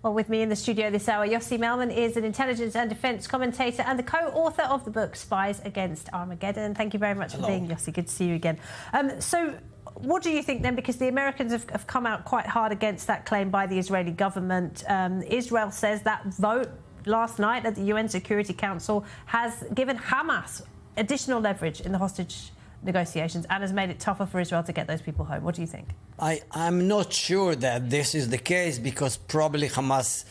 Well, with me in the studio this hour, Yossi Melman is an intelligence and defence commentator and the co-author of the book Spies Against Armageddon. Thank you very much for being Yossi. Good to see you again. So what do you think then? Because the Americans have come out quite hard against that claim by the Israeli government. Israel says that vote last night at the UN Security Council has given Hamas additional leverage in the hostage negotiations and has made it tougher for Israel to get those people home. What do you think? I'm not sure that this is the case, because probably Hamas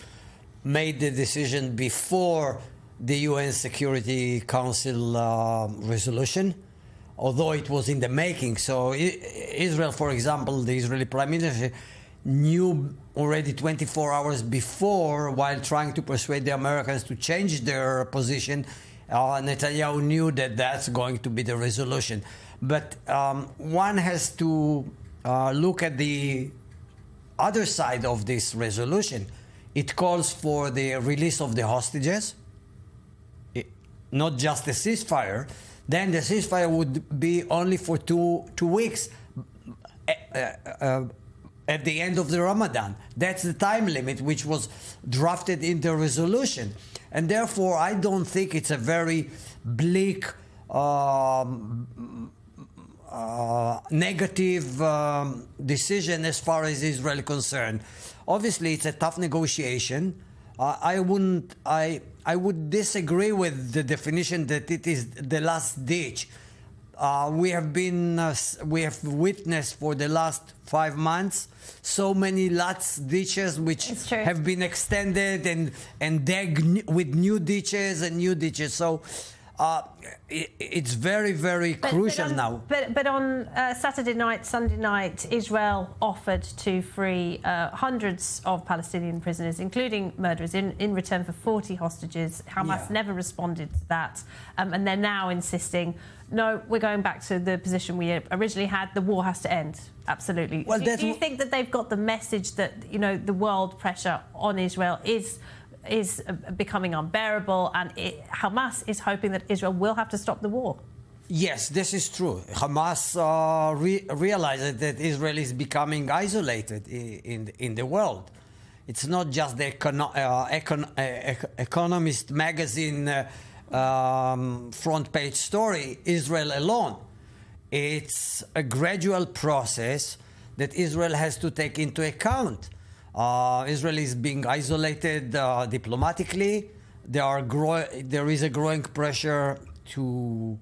made the decision before the UN Security Council resolution, although it was in the making. So Israel, for example, the Israeli Prime Minister knew already 24 hours before, while trying to persuade the Americans to change their position, Netanyahu knew that that's going to be the resolution. But one has to look at the other side of this resolution. It calls for the release of the hostages, not just a ceasefire. Then the ceasefire would be only for two weeks at the end of the Ramadan. That's the time limit which was drafted in the resolution. And therefore, I don't think it's a very bleak, negative decision as far as Israel is concerned. Obviously, it's a tough negotiation. I would disagree with the definition that it is the last ditch. We have witnessed for the last 5 months so many last ditches which have been extended and dug with new ditches and new ditches. So it's very, very crucial now. But on Saturday night, Sunday night, Israel offered to free hundreds of Palestinian prisoners, including murderers, in return for 40 hostages. Hamas never responded to that. And they're now insisting, no, we're going back to the position we originally had. The war has to end. Absolutely. Well, do you think that they've got the message that, you know, the world pressure on Israel is becoming unbearable, and Hamas is hoping that Israel will have to stop the war? Yes, this is true. Hamas realizes that Israel is becoming isolated in the world. It's not just the Economist magazine front page story, Israel alone. It's a gradual process that Israel has to take into account. Israel is being isolated diplomatically. There is a growing pressure to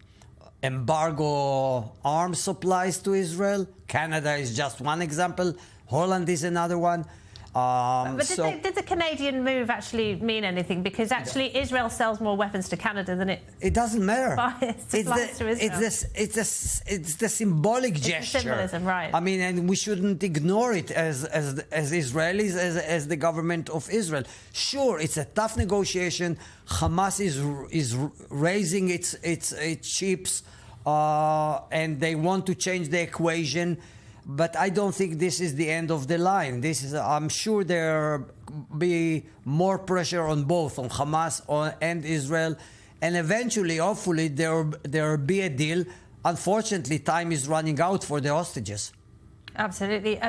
embargo arms supplies to Israel. Canada is just one example. Holland is another one. But did the Canadian move actually mean anything? Because actually Israel sells more weapons to Canada than it doesn't matter. It's the symbolic gesture. Symbolism, right? I mean, and we shouldn't ignore it as Israelis, as the government of Israel. Sure, it's a tough negotiation. Hamas is raising its chips, and they want to change the equation. But I don't think this is the end of the line. I'm sure there will be more pressure on both, on Hamas and Israel. And eventually, hopefully, there will be a deal. Unfortunately, time is running out for the hostages. Absolutely.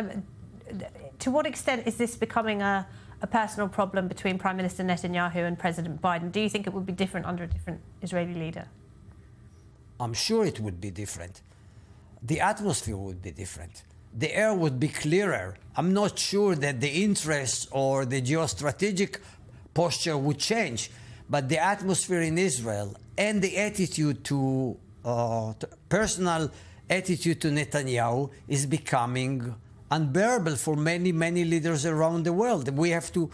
To what extent is this becoming a personal problem between Prime Minister Netanyahu and President Biden? Do you think it would be different under a different Israeli leader? I'm sure it would be different. The atmosphere would be different. The air would be clearer. I'm not sure that the interests or the geostrategic posture would change, but the atmosphere in Israel and the attitude personal attitude to Netanyahu is becoming unbearable for many, many leaders around the world. We have to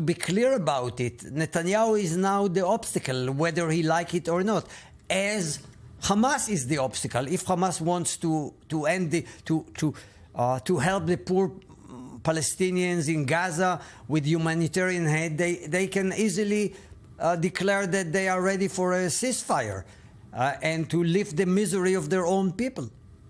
be clear about it. Netanyahu is now the obstacle, whether he like it or not, as Hamas is the obstacle. If Hamas wants to help the poor Palestinians in Gaza with humanitarian aid, they can easily declare that they are ready for a ceasefire and to lift the misery of their own people.